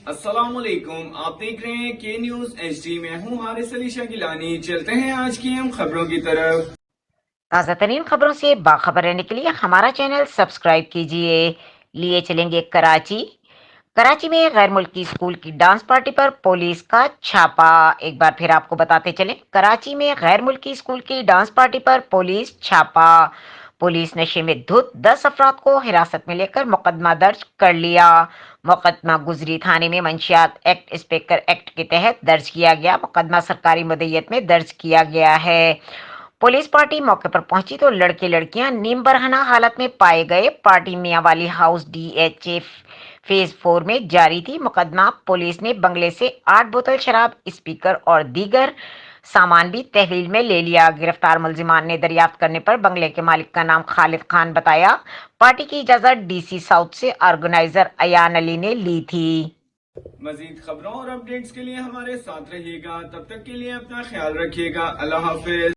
अस्सलाम वालेकुम, आप देख रहे हैं के न्यूज HD। मैं हूं हारिस अली शागिलानी। चलते हैं आज की हम खबरों की तरफ। ताज़ा तरीन खबरों से बाखबर रहने के लिए हमारा चैनल सब्सक्राइब कीजिए। लिए चलेंगे कराची। कराची में गैर मुल्की स्कूल की डांस पार्टी पर पुलिस का छापा। एक बार फिर आपको बताते चलें, कराची में गैर मुल्की स्कूल की डांस पार्टी पर पुलिस छापा। पुलिस नशे में धुत 10 अफराद को हिरासत में लेकर मुकदमा दर्ज कर लिया। मुकदमा गुजरी थाने में मंशियात एक्ट इंस्पेक्टर एक्ट के तहत दर्ज किया गया। मुकदमा सरकारी मुद्दत में दर्ज किया गया है। पुलिस पार्टी मौके पर पहुंची तो लड़के लड़कियां नीम बरहना हालत में पाए गए। Party Mianwali house DHA phase 4 में जारी थी। मुकदमा पुलिस ने बंगले से 8 बोतल शराब, स्पीकर और दीगर सामान भी तहवील में ले लिया। गिरफ्तार मुलजिमान ने दरियाफ्त करने पर बंगले के मालिक का नाम खालिद खान बताया। पार्टी की इजाजत DC साउथ से ऑर्गेनाइजर अयान अली ने ली थी। मजीद खबरों और अपडेट्स के लिए हमारे साथ रहिएगा। तब तक के लिए अपना ख्याल रखिएगा। अल्लाह हाफिज।